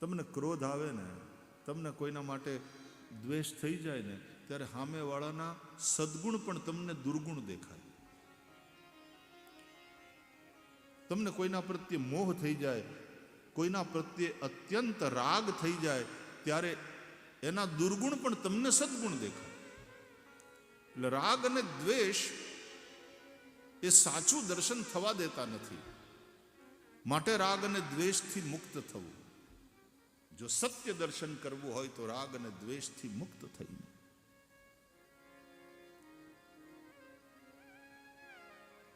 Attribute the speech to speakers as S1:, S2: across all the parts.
S1: તમને ક્રોધ આવે ને, તમને કોઈના માટે દ્વેષ થઈ જાય ને, ત્યારે સામેવાળાના સદગુણ પણ તમને દુર્ગુણ દેખાય. તમને કોઈના પ્રત્યે મોહ થઈ જાય, કોઈના પ્રત્યે અત્યંત રાગ થઈ જાય, ત્યારે એના દુર્ગુણ પણ તમને સદગુણ દેખાય. એટલે રાગ અને દ્વેષ એ સાચું દર્શન થવા દેતા નથી. માટે રાગ અને દ્વેષથી મુક્ત થવું. જો સત્ય દર્શન કરવું હોય તો રાગ અને દ્વેષથી મુક્ત થઈને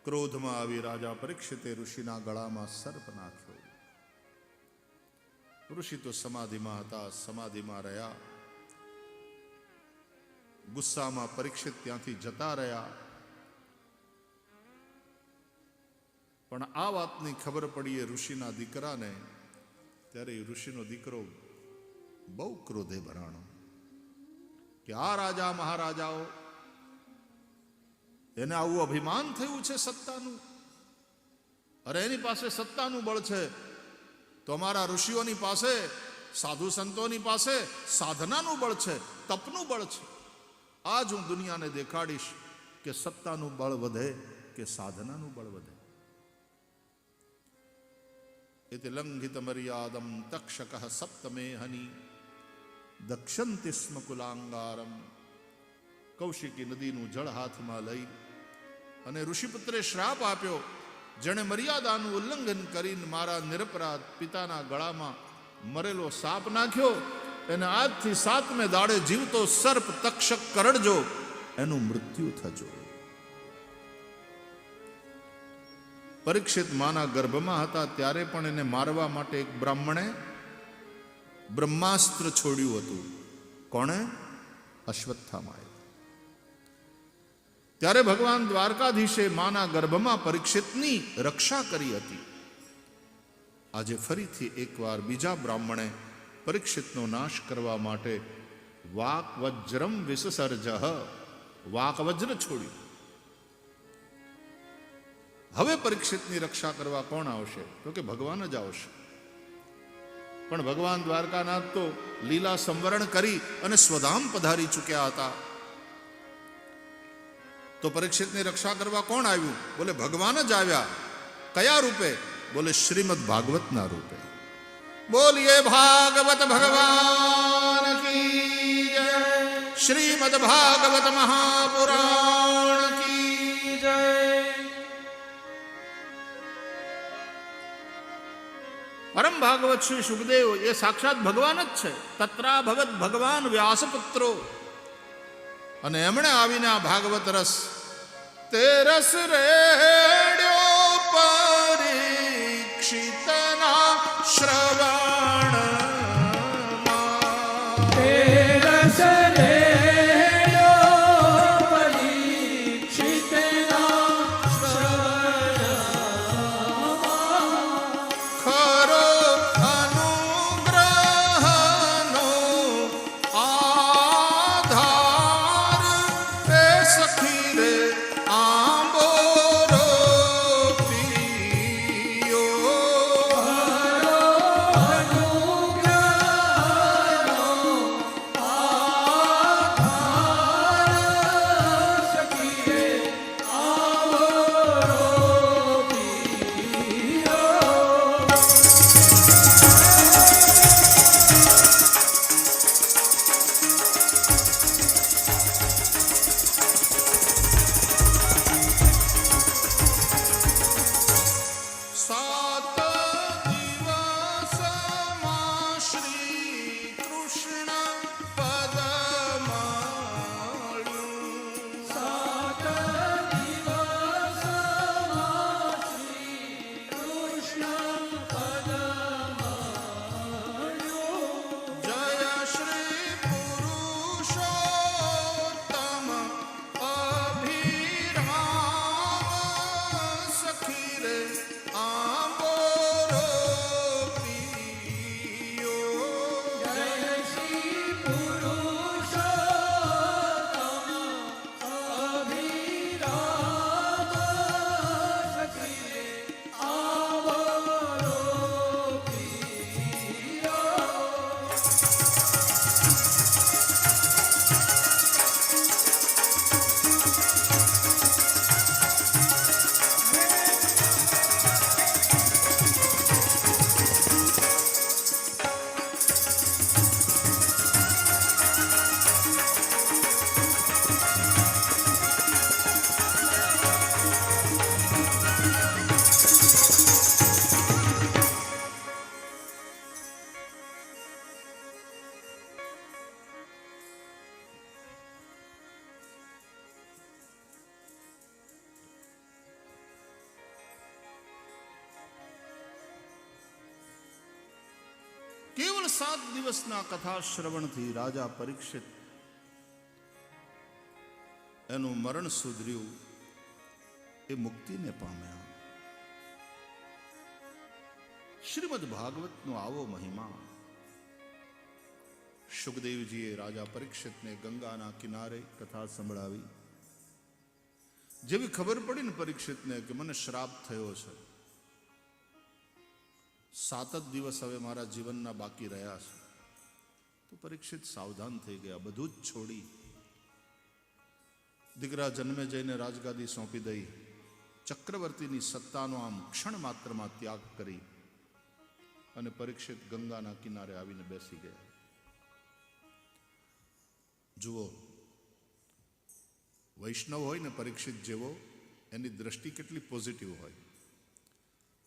S1: ક્રોધમાં આવી રાજા પરીક્ષિતે ઋષિના ગળામાં સર્પ નાખ્યો. ઋષિ તો સમાધિમાં હતા, સમાધિમાં રહ્યા. ગુસ્સામાં પરીક્ષિત ત્યાંથી જતા રહ્યા. પણ આ વાતની ખબર પડી એ ઋષિના દીકરાને. ત્યારે એ ઋષિનો દીકરો બહુ ક્રોધે ભરાણો કે આ રાજા મહારાજાઓ, એને આવું અભિમાન થયું છે સત્તાનું. અરે એની પાસે સત્તાનું બળ છે તો અમારા ઋષિઓની પાસે, સાધુ સંતોની પાસે સાધનાનું બળ છે, તપનું બળ છે. આજ હું દુનિયાને દેખાડીશ કે સત્તાનું બળ વધે કે સાધનાનું બળ વધે. એતે લંઘિત મર્યાદમ તક્ષક સપ્તમે હની દક્ષંતિ સ્મ કુલાંગારમ. કૌશિકી નદીનું જળ હાથમાં લઈ અને ઋષિપુત્રે શ્રાપ આપ્યો, જેણે મર્યાદાનું ઉલ્લંઘન કરીને મારા નિરપરાધ પિતાના ગળામાં મરેલો સાપ નાખ્યો, એને આજથી 7મે દાડે જીવતો સર્પ તક્ષક કરડજો, એનું મૃત્યુ થજો. પરીક્ષિત માના ગર્ભમાં હતા ત્યારે પણ એને મારવા માટે એક બ્રાહ્મણે બ્રહ્માસ્ત્ર છોડ્યું હતું. કોણે? અશ્વત્થામાએ. ત્યારે ભગવાન દ્વારકાધીશે માના ગર્ભમાં પરીક્ષિતની રક્ષા કરી હતી. આજે ફરીથી એકવાર બીજા બ્રાહ્મણે પરીક્ષિતનો નાશ કરવા માટે વાક વજ્રમ વિસસર્જ, વાક વજ્ર છોડ્યું. હવે પરીક્ષિતની રક્ષા કરવા કોણ આવશે? તો કે ભગવાન જ આવશે. પણ ભગવાન દ્વારકાનાથ તો લીલા સંવરણ કરી અને સ્વધામ પધારી ચૂક્યા હતા. તો પરીક્ષિતની રક્ષા કરવા કોણ આવ્યું? બોલે ભગવાન જ આવ્યા. કયા રૂપે? બોલે શ્રીમદ ભાગવતના રૂપે. બોલીએ ભાગવત ભગવાન કી જય. શ્રીમદ ભાગવત મહાપુરાણ કી જય. પરમ ભાગવત શ્રી સુખદેવ એ સાક્ષાત ભગવાન જ છે. તત્રા ભગત ભગવાન વ્યાસપુત્રો. અને એમણે આવીને આ ભાગવત રસ, તે રસ રેડ્યો પરીક્ષિતના શ્રવણ. તે રસ રેડ્યો પરીક્ષિતના શ્રવણ. ખરો અનુગ્રહનો આધાર તે સખી રે આંબોરો પિયો. 7 દિવસના કથા શ્રવણથી રાજા પરીક્ષિત એનું મરણ સુધર્યું, એ મુક્તિને પામ્યા. શ્રીમદ ભાગવતનો આવો મહિમા. સુખદેવજીએ રાજા પરીક્ષિતને ગંગાના કિનારે કથા સંભળાવી. જેવી ખબર પડી ને પરીક્ષિતને કે મને શ્રાપ થયો છે, 7 જ દિવસ હવે મારા જીવનના બાકી રહ્યા છે, તો પરીક્ષિત સાવધાન થઈ ગયા. બધું જ છોડી દીકરા જન્મે જઈને રાજગાદી સોંપી દઈ, ચક્રવર્તીની સત્તાનો આમ ક્ષણ માત્રમાં ત્યાગ કરી અને પરીક્ષિત ગંગાના કિનારે આવીને બેસી ગયા. જુઓ, વૈષ્ણવ હોય ને પરીક્ષિત જેવો, એની દ્રષ્ટિ કેટલી પોઝિટિવ હોય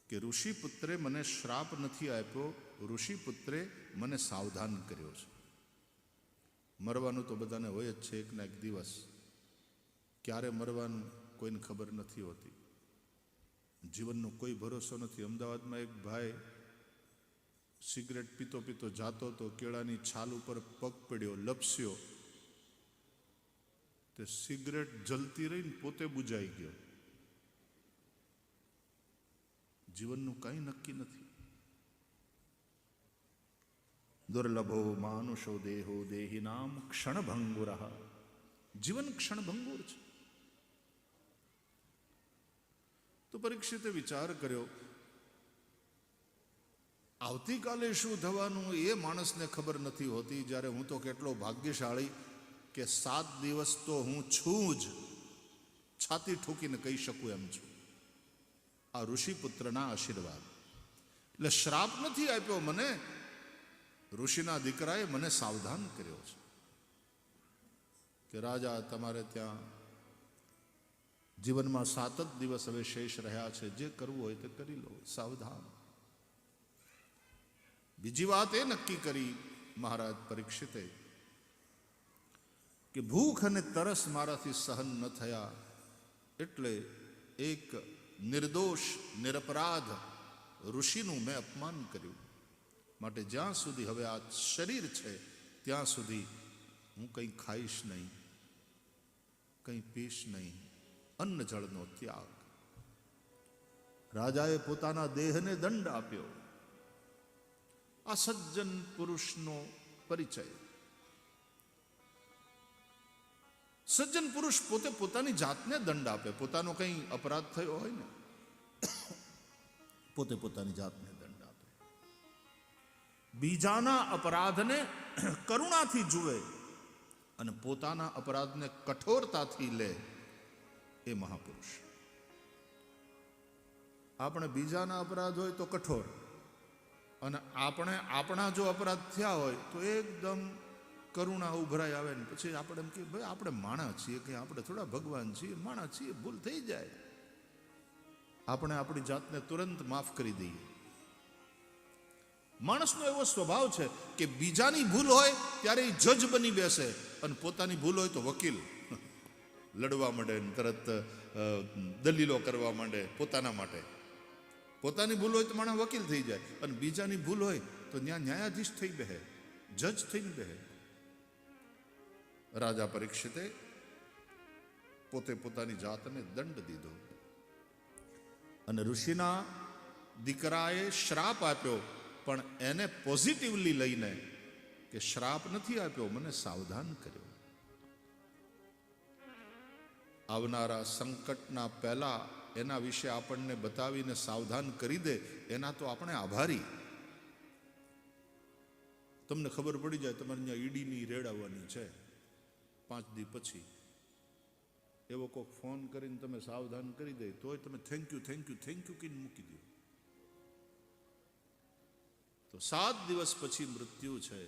S1: કે ઋષિપુત્રે મને શ્રાપ નથી આપ્યો, ઋષિપુત્રે મને સાવધાન કર્યો છે. મરવાનું તો બધાને હોય જ છે એક ના એક દિવસ. ક્યારે મરવાનું કોઈને ખબર નથી હોતી. જીવનનો કોઈ ભરોસો નથી. અમદાવાદમાં એક ભાઈ સિગરેટ પીતો પીતો જાતો તો કેળાની છાલ ઉપર પગ પડ્યો, લપસ્યો, તે સિગરેટ જલતી રહીને પોતે બુજાઈ ગયો. જીવનનું કંઈ નક્કી નથી. દુર્લભો માનુષો દેહો દેહિનામ ક્ષણભંગુરઃ. જીવન ક્ષણભંગુર છે. તો પરીક્ષિતે વિચાર કર્યો, આવતીકાલે શું થવાનું એ માણસને ખબર નથી હોતી. જ્યારે હું તો કેટલો ભાગ્યશાળી કે 7 દિવસ તો હું છું જ, છાતી ઠોકીને કહી શકું એમ છું. આ ઋષિપુત્રના આશીર્વાદ. એટલે શ્રાપ નથી આપ્યો મને, ઋષિના દીકરાએ મને સાવધાન કર્યો છે કે રાજા તમારે ત્યાં જીવનમાં 7 જ દિવસ હવે શેષ રહ્યા છે, જે કરવું હોય તે કરી લો, સાવધાન. બીજી વાત એ નક્કી કરી મહારાજ પરીક્ષિતે કે ભૂખ અને તરસ મારાથી સહન ન થયા, એટલે એક નિર્દોષ નિરપરાધ ઋષિનું મેં અપમાન કર્યું. માટે જ્યાં સુધી હવે આ શરીર છે ત્યાં સુધી હું કંઈ ખાઈશ નહીં, કંઈ પીશ નહીં. અન્ન જળનો ત્યાગ. રાજાએ પોતાના દેહને દંડ આપ્યો. આ સજ્જન પુરુષનો પરિચય. સજ્જન પુરુષ પોતે પોતાની જાતને દંડ આપે. પોતાનો કંઈ અપરાધ થયો હોય ને, પોતે પોતાની જાતને દંડ આપે. બીજાના અપરાધને કરુણાથી જુએ અને પોતાના અપરાધને કઠોરતાથી લે, એ મહાપુરુષ. આપણે બીજાના અપરાધ હોય તો કઠોર, અને આપણે આપણા જો અપરાધ થયા હોય તો એકદમ કરુણા ઉભરાઈ આવે ને પછી આપણે એમ કે ભાઈ આપણે માણસ છીએ, કે આપણે થોડા ભગવાન છીએ, માણસ છીએ, ભૂલ થઈ જાય. આપણે આપણી જાતને તુરંત માફ કરી દઈએ. માણસનો એવો સ્વભાવ છે કે બીજાની ભૂલ હોય ત્યારે એ જજ બની બેસે, અને પોતાની ભૂલ હોય તો વકીલ લડવા માંડે, તરત દલીલો કરવા માંડે પોતાના માટે. પોતાની ભૂલ હોય તો માણસ વકીલ થઈ જાય, અને બીજાની ભૂલ હોય તો ત્યાં ન્યાયાધીશ થઈ બેહે, જજ થઈને બેહે. રાજા પરીક્ષિતે પોતે પોતાની જાતને દંડ દીધો, અને ઋષિના દીકરાએ શ્રાપ આપ્યો, પણ એને પોઝિટિવલી લઈને કે શ્રાપ નથી આપ્યો, મને સાવધાન કર્યો. આવનારા સંકટના પહેલા એના વિશે આપણને બતાવીને સાવધાન કરી દે, એના તો આપણે આભારી. તમને ખબર પડી જાય તમારે ત્યાં ઈડીની રેડ આવવાની છે 5 દી પછી, એવો કોઈક ફોન કરીને તમે સાવધાન કરી દે, તોય તમે થેન્ક યુ કહીને મૂકી દો. તો 7 દિવસ પછી મૃત્યુ છે.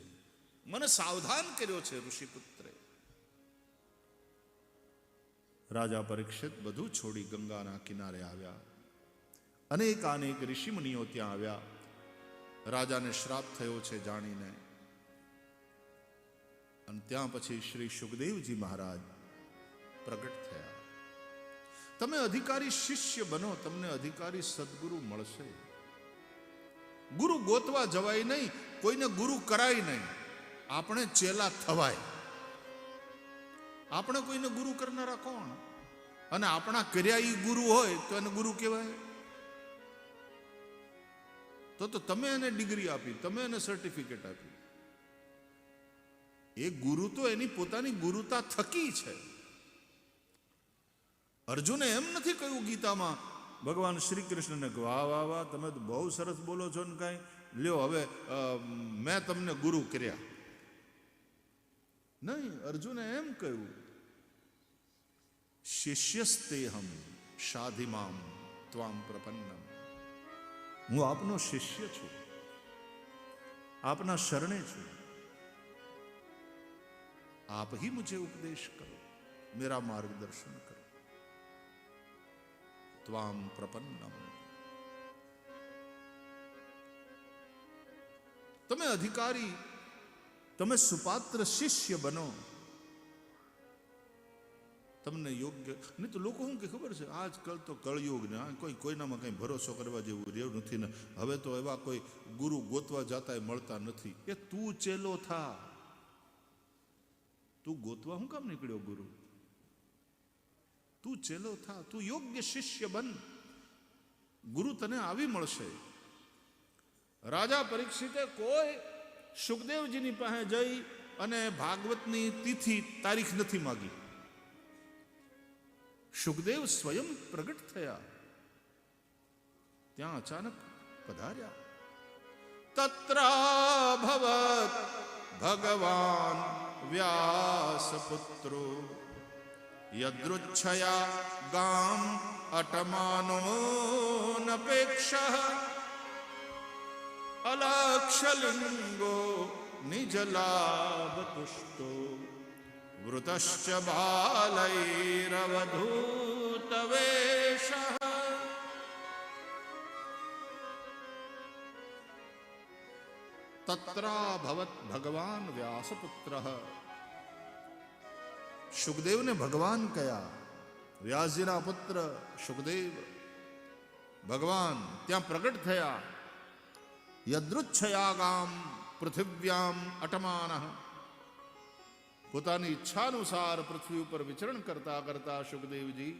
S1: મને સાવધાન કર્યો છે ઋષિપુત્રે. રાજા પરીક્ષિત બધું છોડી ગંગાના કિનારે આવ્યા. અનેક ઋષિમુનિઓ ત્યાં આવ્યા. રાજાને શ્રાપ થયો છે જાણીને. અને ત્યાં પછી શ્રી સુખદેવજી મહારાજ પ્રગટ થયા. તમે અધિકારી શિષ્ય બનો, તમને અધિકારી સદગુરુ મળશે. ગુરુ ગોતવા જવાય નહીં, કોઈને ગુરુ કરાય નહીં, આપણે ચેલા થવાય. આપણે કોઈને ગુરુ કરનારા કોણ? અને આપણા કર્યા ઈ ગુરુ હોય તો એને ગુરુ કહેવાય? તો તમે એને ડિગ્રી આપી, તમે એને સર્ટિફિકેટ આપી. એ ગુરુ તો એની પોતાની ગુરુતા થકી છે. અર્જુને એમ નથી કહ્યું ગીતામાં ભગવાન શ્રી કૃષ્ણને, વાહ વાહ વાહ, તમે તો બહુ સરસ બોલો છો ને, કાંઈ લ્યો હવે મેં તમને ગુરુ કર્યા. નહીં, અર્જુને એમ કહ્યું, શિષ્યસ્તેહમ શાધિમામ ત્વામ પ્રપન્નમ. હું આપનો શિષ્ય છું, આપના શરણે છું. आप ही मुझे उपदेश करो, मेरा मार्गदर्शन करो. त्वाम प्रपन्नम. તમે અધિકારી, તમે સુપાત્ર શિષ્ય બનો, તમને યોગ્ય. નહીં તો લોકો શું કે ખબર છે, આજકાલ તો કળયુગ ને કોઈનામાં કઈ ભરોસો કરવા જેવું રહ્યું નથી ને. હવે તો એવા કોઈ ગુરુ ગોતવા જતા મળતા નથી. એ તું ચેલો થા. તું ગોતવા હું કામ નીકળ્યો ગુરુ? તું ચેલો થા, તું યોગ્ય શિષ્ય બન, ગુરુ તને આવી મળશે. રાજા પરીક્ષિતે કોઈ સુખદેવજીની પાસે જઈ અને ભાગવતની તિથિ તારીખ નથી માગી. સુખદેવ સ્વયં પ્રગટ થયા, ત્યાં અચાનક પધાર્યા. તત્રાભવત ભગવાન વ્યાસપુત્રો યદૃચ્છયા ગામ અટમાનો નપેક્ષઃ અલક્ષલિંગો નિજલાભતુષ્ટો વૃતશ્ચ બાલૈરવધૂતવેષઃ. તત્રાભવત ભગવાન વ્યાસપુત્ર. સુખદેવને ભગવાન કયા? વ્યાસજીના પુત્ર સુખદેવ ભગવાન ત્યાં પ્રગટ થયા. યદૃચ્છયા ગામ પૃથિવ્યામ અટમાનઃ. પોતાની ઈચ્છાનુસાર પૃથ્વી ઉપર વિચરણ કરતા કરતા સુખદેવજી,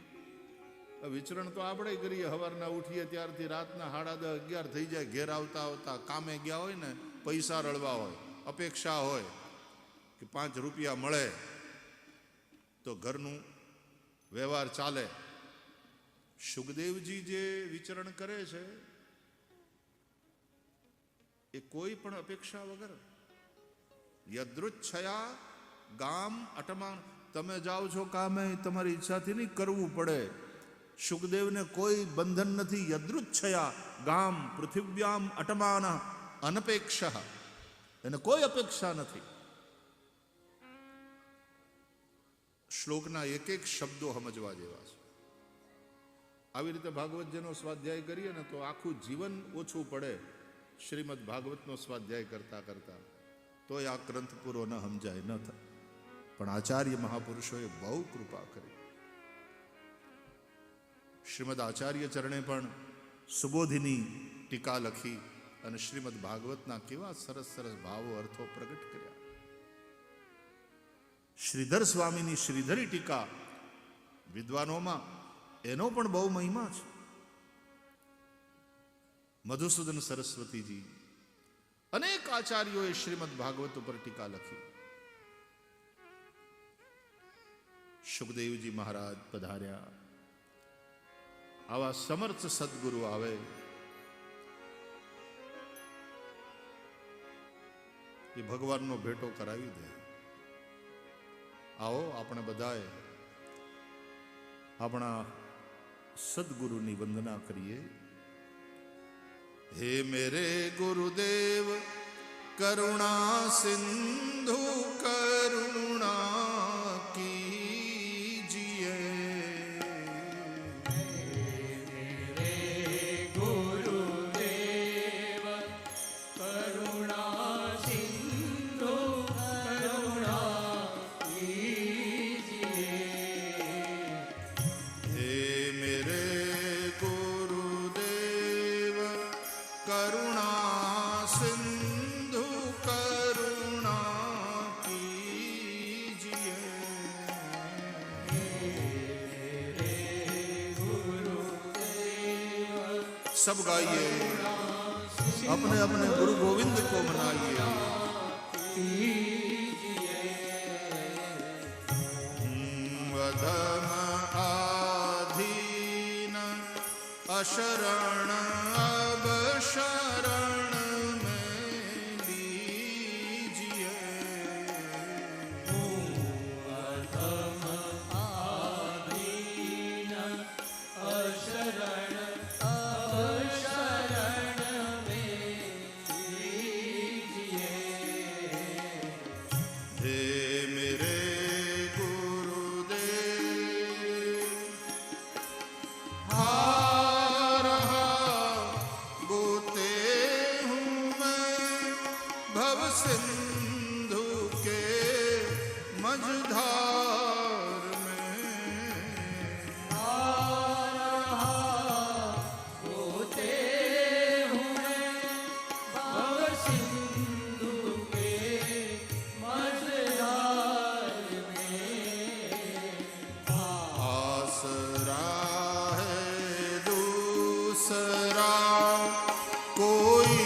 S1: વિચરણ તો આપણે કરીએ, સવારના ઉઠીએ ત્યારથી રાતના 10:30-11 થઈ જાય. ઘેર આવતા આવતા કામે ગયા હોય ને, પૈસા રળવા હોય, અપેક્ષા હોય કે 5 રૂપિયા મળે તો ઘરનું વ્યવહાર ચાલે. સુખદેવજી જે વિચરણ કરે છે એ કોઈ પણ અપેક્ષા વગર. યદૃચ્છયા ગામ અટમાન. તમે જાઓ છો કામે, તમારી ઈચ્છાથી નહીં, કરવું પડે. સુખદેવને કોઈ બંધન નથી. યદૃચ્છયા ગામ પૃથિવ્યામ અટમાન અનપેક્ષ. એને કોઈ અપેક્ષા નથી. શ્લોકના એક એક શબ્દો સમજવા જેવા છે. આવી રીતે ભાગવતજીનો સ્વાધ્યાય કરીએ ને તો આખું જીવન ઓછું પડે શ્રીમદ ભાગવતનો સ્વાધ્યાય કરતા કરતા. તો આ ગ્રંથ પૂરો ન સમજાય ન થાય. પણ આચાર્ય મહાપુરુષોએ બહુ કૃપા કરી. શ્રીમદ આચાર્ય ચરણે પણ સુબોધિની ટીકા લખી અને શ્રીમદ ભાગવતના કેવા સરસ સરસ ભાવો અર્થો પ્રગટ કર્યા. શ્રીધર સ્વામીની શ્રીધરી ટીકા વિદ્વાનોમાં એનો પણ બહુ મહિમા છે. મધુસૂદન સરસ્વતીજી, અનેક આચાર્યોએ શ્રીમદ ભાગવત ઉપર ટીકા લખી. સુખદેવજી મહારાજ પધાર્યા. આવા સમર્થ સદગુરુ આવે એ ભગવાનનો ભેટો કરાવી દે. આવો આપણે બધાએ આપણા સદગુરુની વંદના કરીએ. હે મેરે ગુરુદેવ કરુણા સિંધુ કરુણા કીજીએ.
S2: मेरे गुरुदेव करुणा सिंधु करुणा कीजिए.
S1: हे मेरे गुरुदेव करुणा सिंधु सब गाइए, अपने अपने गुरु गोविंद को मनाइए। अधम आधीन अशरण अब शरण में लीजिए।
S2: अधम आधीन अशरण अब शरण में लीजिए।
S1: हे मेरे गुरुदेव, गोते हूँ मैं भव सिंधु के मझधार में।
S2: होते हूँ मैं भव सिंधु के मझधार में।
S1: आसरा है दूसरा कोई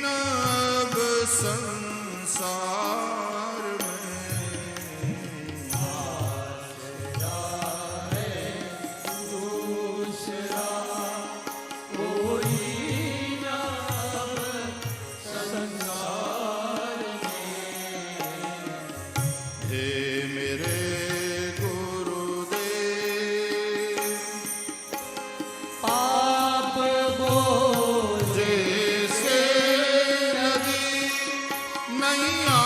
S1: न अब संसार में।
S2: दूसरा कोई न अब संसार में।
S1: हे मेरे गुरुदेव,
S2: पाप बोझ
S1: जैसे नदी नैया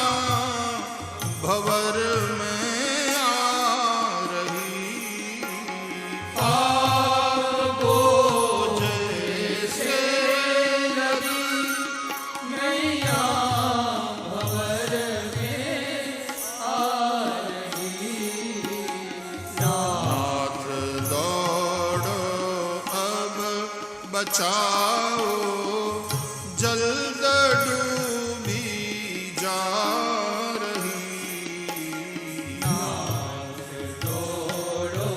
S1: भंवर में आ रही।
S2: पाप बोझ
S1: जैसे
S2: नदी नैया भंवर में आ रही।
S1: नाथ दौड़ो अब बचाओ, जल्द डूबी जा रही।
S2: दौड़ो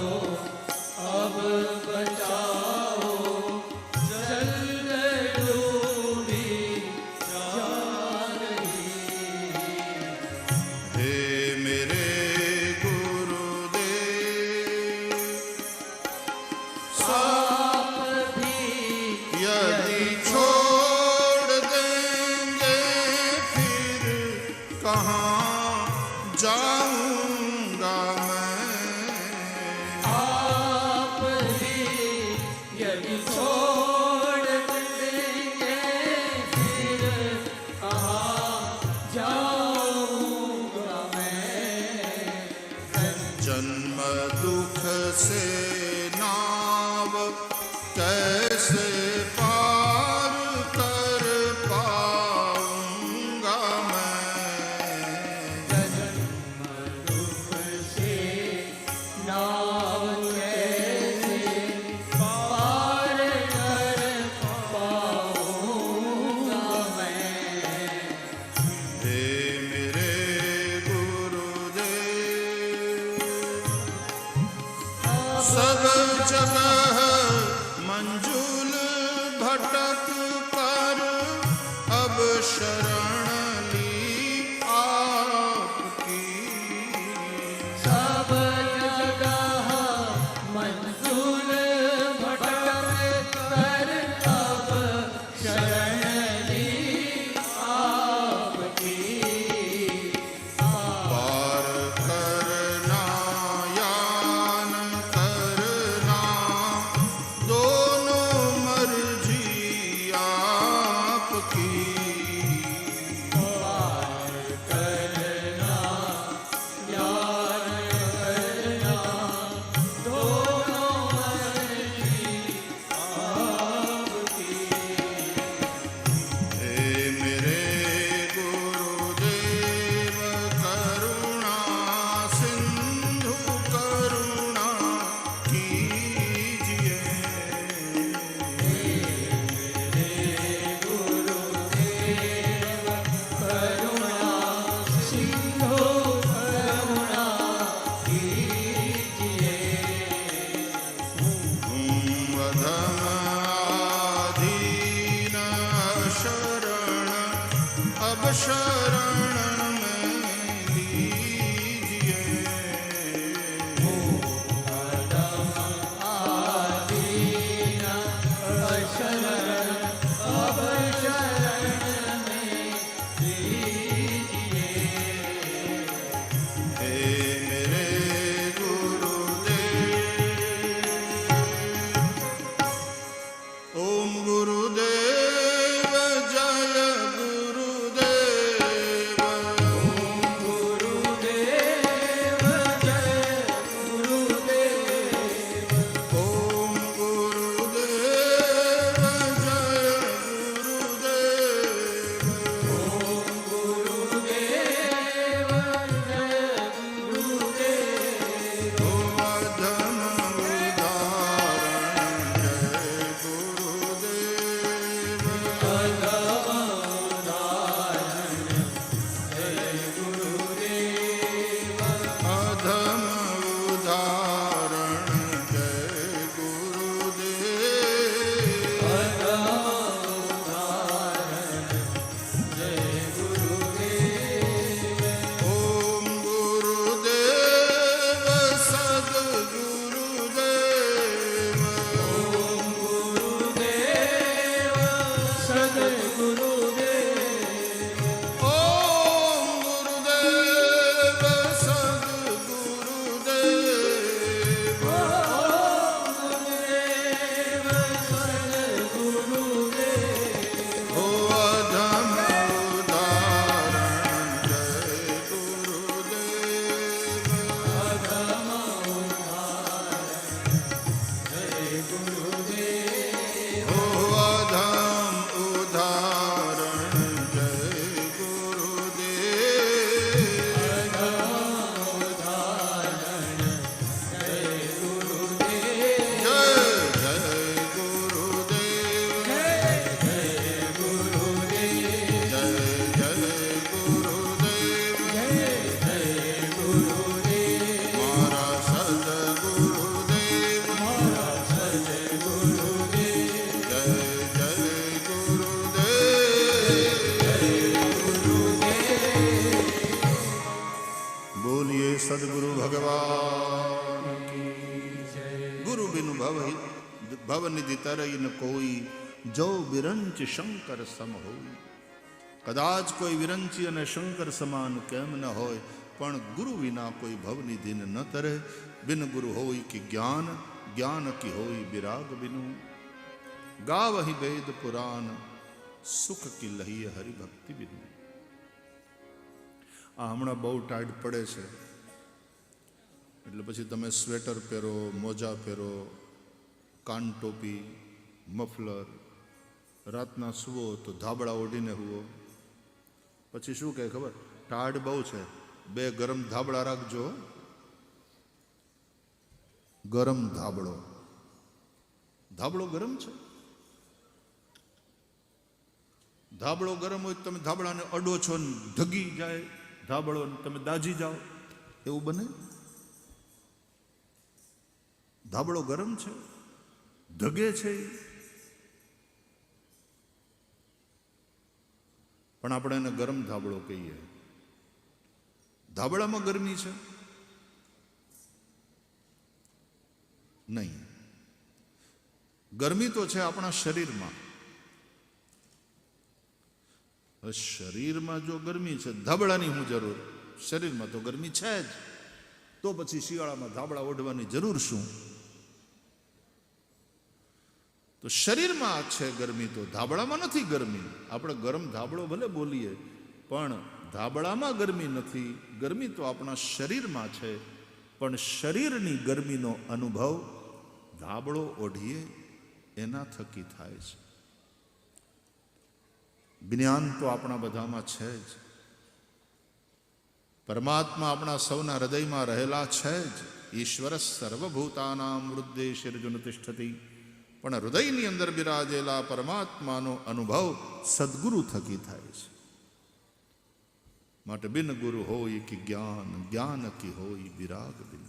S2: अब बचाओ, जल्द डूबी जा रही।
S1: हे मेरे गुरुदेव,
S2: आप भी
S1: यदि छोड़ देंगे फिर कहाँ जाऊंगा मैं।
S2: आप भी यदि छोड़ देंगे फिर कहाँ जाऊंगा मैं।
S1: जन्म दुख से नाव कैसे पार कर पाऊंगा मैं।
S2: जन्म दुख से नाव कैसे पार कर पाऊंगा मैं।
S1: हे मेरे गुरुदेव, सब जगह मंजुल भटक कर अब शरण ली आपकी।
S2: सब जगह मंजुल भटक कर अब शरण ली आपकी।
S1: पार करना यान करना शरण में लीजिए। सदगुरु भगवान की गुरु बिनु भवनिधि तरई न कोई जो विरंच शंकर सम होई। कदाच कोई विरंची अने शंकर समान केम न होय, पण गुरु विना कोई भवनिधि न तरे। बिन गुरु होई कि ज्ञान, ज्ञान की होई विराग बिनु। गावहि वेद पुराण, सुख की लही हरि भक्ति बिनु। आ हमणा बहु टाइट पड़े छे એટલે પછી તમે સ્વેટર પહેરો, મોજા પહેરો, કાન ટોપી, મફલર, રાતના સૂવો તો ધાબળા ઓઢીને હુવો. પછી શું કહે ખબર? ટાઢ બહુ છે, 2 ગરમ ધાબળા રાખજો. ગરમ ધાબળો, ધાબળો ગરમ છે. ધાબળો ગરમ હોય તમે ધાબળાને અડો છો ને ધગી જાય ધાબળો, તમે દાજી જાઓ, એવું બને? ધાબળો ગરમ છે, ધગે છે, પણ આપણે એને ગરમ ધાબળો કહીએ. ધાબળામાં ગરમી છે નહીં. ગરમી તો છે આપણા શરીરમાં. શરીરમાં જો ગરમી છે, ધાબળાની શું જરૂર? શરીરમાં તો ગરમી છે જ, તો પછી શિયાળામાં ધાબળા ઓઢવાની જરૂર શું? તો શરીરમાં છે ગરમી, તો ધાબળામાં નથી ગરમી. આપણે ગરમ ધાબળો ભલે બોલીએ, પણ ધાબળામાં ગરમી નથી. ગરમી તો આપણા શરીરમાં છે, પણ શરીરની ગરમીનો અનુભવ ધાબળો ઓઢીએ એના થકી થાય છે. જ્ઞાન તો આપણા બધામાં છે જ. પરમાત્મા આપણા સૌના હૃદયમાં રહેલા છે જ. ઈશ્વર સર્વભૂતાનામ હૃદયશિર્જુન તિષ્ઠતિ. પણ હૃદયની અંદર બિરાજેલા પરમાત્માનો અનુભવ સદગુરુ થકી થાય છે. માટે બિન ગુરુ હોય કે જ્ઞાન, જ્ઞાન કી હોય વિરાગ બિન.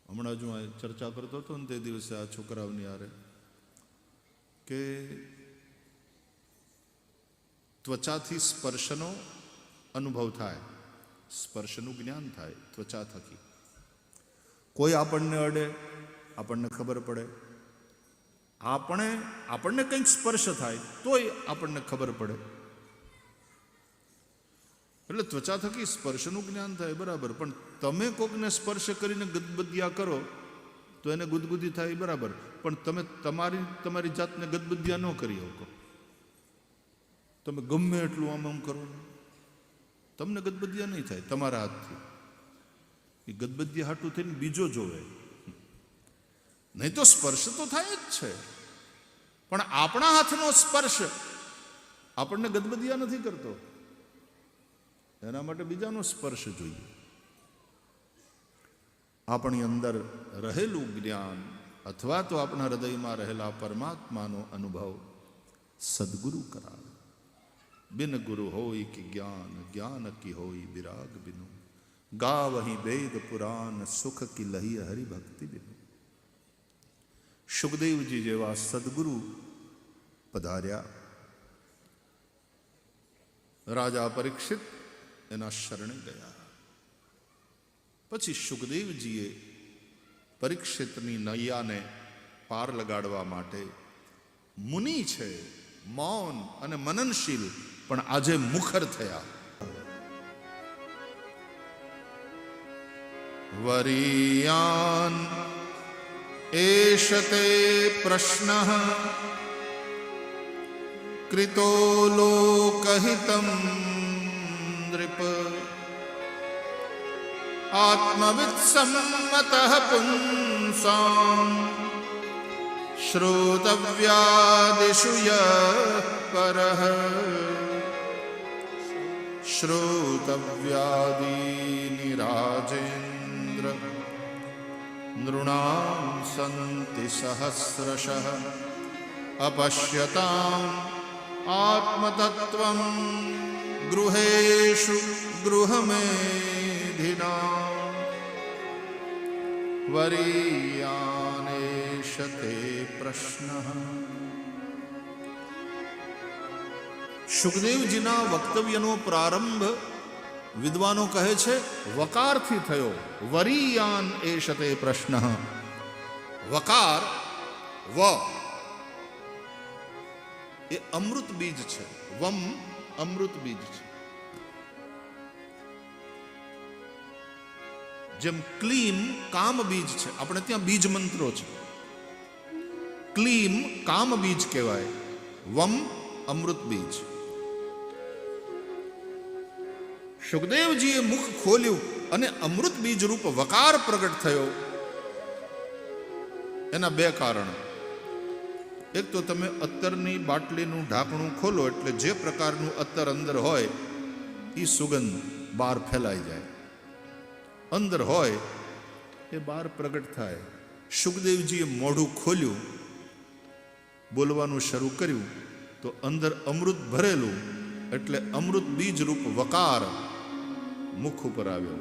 S1: હમણાં જો આ ચર્ચા કરતો હતો ને તે દિવસે આ છોકરાઓની હારે કે ત્વચાથી સ્પર્શનો અનુભવ થાય, સ્પર્શનું જ્ઞાન થાય ત્વચા થકી. કોઈ આપણને અડે, આપણને ખબર પડે. આપણને કંઈક સ્પર્શ થાય તોય આપણને ખબર પડે. એટલે ત્વચા થકી સ્પર્શનું જ્ઞાન થાય, બરાબર. પણ તમે કોકને સ્પર્શ કરીને ગદબદિયા કરો તો એને ગુદગુદી થાય, બરાબર. પણ તમે તમારી જાતને ગદબદિયા ન કરી શકો. તમે ગમે એટલું આમ કરો, તમને ગદબદિયા નહીં થાય તમારા હાથથી. એ ગદબદિયા હાટું થઈને બીજો જોવે, નહીં તો સ્પર્શ તો થાય જ છે. પણ આપણા હાથનો સ્પર્શ આપણને ગદબદિયા નથી કરતો, એના માટે બીજાનો સ્પર્શ જોઈએ. આપણી અંદર રહેલું જ્ઞાન અથવા તો આપણા હૃદયમાં રહેલા પરમાત્માનો અનુભવ સદગુરુ કરાવે. બિન ગુરુ હોય કે જ્ઞાન, જ્ઞાન કી હોય વિરાગ બિનુ. ગાવહી વેદ પુરાણ, સુખ કી લહી હરિભક્તિ બિનુ. સુખદેવજી જેવા સદગુરુ પધાર્યા. રાજા પરીક્ષિત એના શરણે ગયા. પછી સુખદેવજીએ પરીક્ષિતની નૈયાને પાર લગાડવા માટે મુનિ છે, મૌન અને મનનશીલ, પણ આજે મુખર થયા. વરિયાન એષતે પ્રશ્નઃ કૃતો લોકહિતં નૃપ. આત્મવિદ સંમતઃ પુંસાં શ્રોતવ્યાદિષુ યઃ પરઃ. શ્રોતવ્યાદીનિ રાજેન્દ્ર નૃણાં સંતિ સહસ્રશઃ. અપશ્યતામ આત્મતત્વં ગૃહેષુ ગૃહમેધિનાં. વરિયાનેષતે પ્રશ્નઃ. સુખદેવજીના વક્તવ્યનો પ્રારંભ વિદ્વાનો કહે છે વકારથી થયો. વરિયાન એષતે પ્રશ્ન. વકાર વ એ અમૃત બીજ છે, વમ અમૃત બીજ છે. જેમ ક્લીમ કામ બીજ છે, આપણે ત્યાં બીજ મંત્રો છે. ક્લીમ કામ બીજ કહેવાય, વમ અમૃત બીજ. સુખદેવજીએ મુખ ખોલ્યું અને અમૃત બીજ રૂપ વકાર પ્રગટ થયો. એના બે કારણ. એક તો તમે અત્તરની બાટલીનું ઢાંકણું ખોલો એટલે જે પ્રકારનું અત્તર અંદર હોય એ સુગંધ બહાર ફેલાઈ જાય. અંદર હોય એ બહાર પ્રગટ થાય. સુખદેવજીએ મોઢું ખોલ્યું, બોલવાનું શરૂ કર્યું તો અંદર અમૃત ભરેલું એટલે અમૃત બીજ રૂપ વકાર મુખ ઉપર આવ્યો.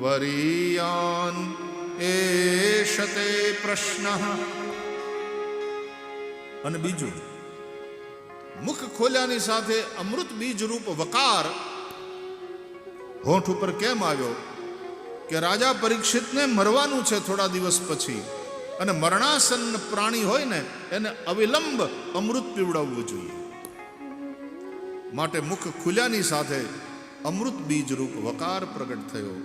S1: વરિયાન એષતે પ્રશ્ન. અને બીજું, મુખ ખોલ્યાની સાથે અમૃત બીજ રૂપ વકાર હોઠ ઉપર કેમ આવ્યો? કે રાજા પરીક્ષિતને મરવાનું છે થોડા દિવસ પછી, અને મરણાસન્ન પ્રાણી હોય ને એને અવિલંબ અમૃત પીવડાવવું જોઈએ. માટે મુખ ખુલ્યાની સાથે અમૃત બીજ રૂપ વકાર પ્રગટ થયો.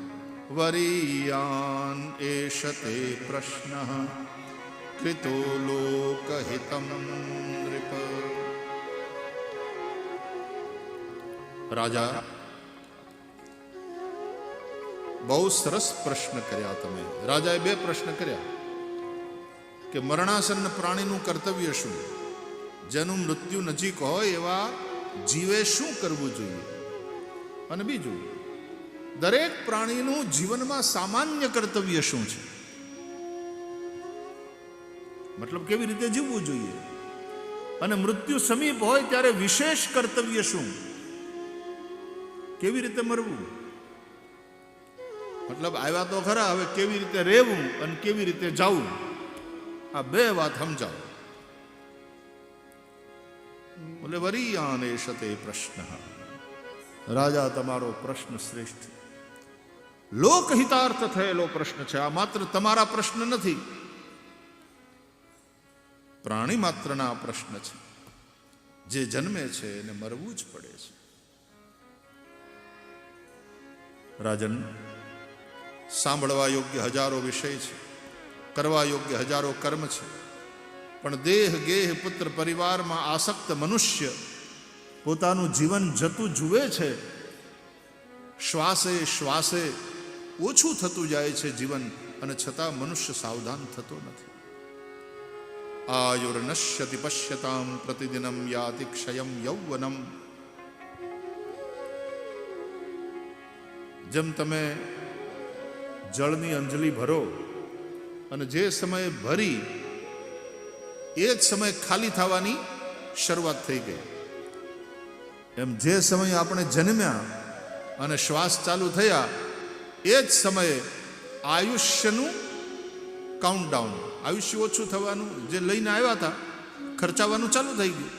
S1: વરિયાન એષતે પ્રશ્ન કૃતો લોકહિતં નૃપ. રાજા, બહુ સરસ પ્રશ્ન કર્યા તમે. રાજાએ બે પ્રશ્ન કર્યા કે મરણાસન્ન પ્રાણીનું કર્તવ્ય શું, જેનું મૃત્યુ નજીક હોય એવા જીવે શું કરવું જોઈએ, અને બીજું દરેક પ્રાણીનું જીવનમાં સામાન્ય કર્તવ્ય શું છે, મતલબ કેવી રીતે જીવવું જોઈએ, અને મૃત્યુ સમીપ હોય ત્યારે વિશેષ કર્તવ્ય શું, કેવી રીતે મરવું. મતલબ આવ્યા તો ખરા, હવે કેવી રીતે રહેવું અને કેવી રીતે જવું, આ બે વાત સમજાવો. બોલે વરીયાન એશતે પ્રશ્ન, રાજા તમારો પ્રશ્ન શ્રેષ્ઠ, લોકહિતાર્થ થયેલો પ્રશ્ન છે. આ માત્ર તમારા પ્રશ્ન નથી, પ્રાણી માત્રના પ્રશ્ન છે. જે જન્મે છે એને મરવું જ પડે છે. રાજન, સાંભળવા યોગ્ય હજારો વિષય છે, કરવા યોગ્ય હજારો કર્મ છે, પણ દેહ ગેહ પુત્ર પરિવારમાં આસક્ત મનુષ્ય પોતાનું જીવન જતું જુએ છે. શ્વાસે શ્વાસે ઓછું થતું જાય છે જીવન, અને છતાં મનુષ્ય સાવધાન થતો નથી. આયુર્નશ્યતિ પશ્યતામ પ્રતિદિનમ યાતિ ક્ષયમ યૌવનમ. જેમ તમે જળની અંજલિ ભરો અને જે સમયે ભરી એ જ સમયે ખાલી થવાની શરૂઆત થઈ ગઈ, એમ જે સમયે આપણે જન્મ્યા અને શ્વાસ ચાલુ થયા એ જ સમયે આયુષ્યનું કાઉન્ટડાઉન, આયુષ્ય ઓછું થવાનું, જે લઈને આવ્યા હતા ખર્ચાવાનું ચાલુ થઈ ગયું.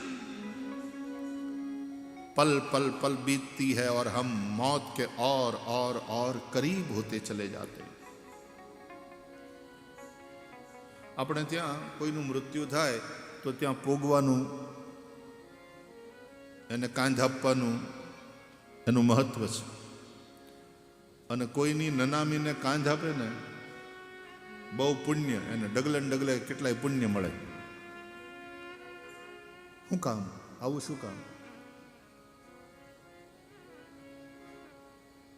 S1: पल पल पल बीतती है और हम मौत के और करीब होते चले जाते हैं. આપણે ત્યાં કોઈનું મૃત્યુ થાય તો ત્યાં પોગવાનું, એને કાંધ આપવાનું એનું મહત્વ છે. અને કોઈની નનામીને કાંધ આપે ને બહુ પુણ્ય, એને ડગલે ને ડગલે કેટલાય પુણ્ય મળે. શું કામ આવું, શું કામ?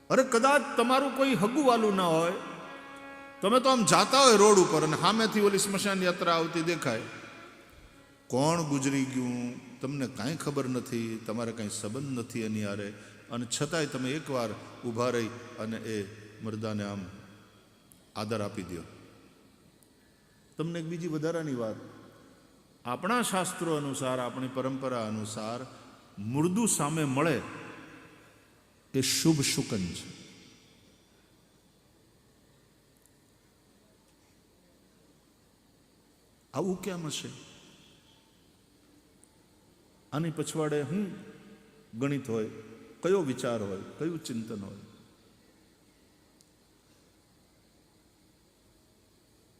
S1: અરે કદાચ તમારું કોઈ હગુવાલું ના હોય, તમે તો આમ જાતા હોય રોડ ઉપર અને સામેથી ઓલી સ્મશાન યાત્રા આવતી દેખાય, કોણ ગુજરી ગયું તમને કાંઈ ખબર નથી, તમારે કાંઈ સંબંધ નથી એની હારે, અને છતાંય તમે એકવાર ઊભા રહી અને એ મરદાને આમ આદર આપી દો. તમને એક બીજી વધારાની વાત, આપણા શાસ્ત્રો અનુસાર, આપણી પરંપરા અનુસાર મુર્દુ સામે મળે એ શુભ શુકન છે. આવું કેમ હશે? આની પછવાડે શું ગણિત હોય, કયો વિચાર હોય, કયું ચિંતન હોય?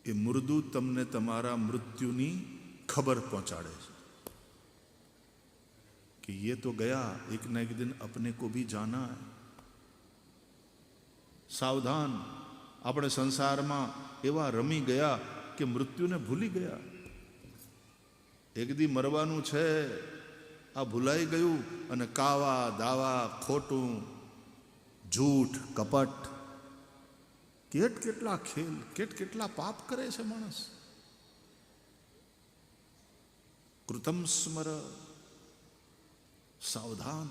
S1: એ મુર્દુ તમને તમારા મૃત્યુની ખબર પહોંચાડે છે कि ये तो गया, एक न एक दिन अपने को भी जाना है. सावधान. આપણે સંસારમાં એવા રમી ગયા કે મૃત્યુને ભૂલી ગયા. એક દી મરવાનું છે આ ભૂલાઈ ગયું, અને કાવા દાવા, ખોટું, જૂઠ, કપટ, કેટલા ખેલ, કેટલા પાપ કરે છે માણસ. કૃતમ સ્મર. સાવધાન.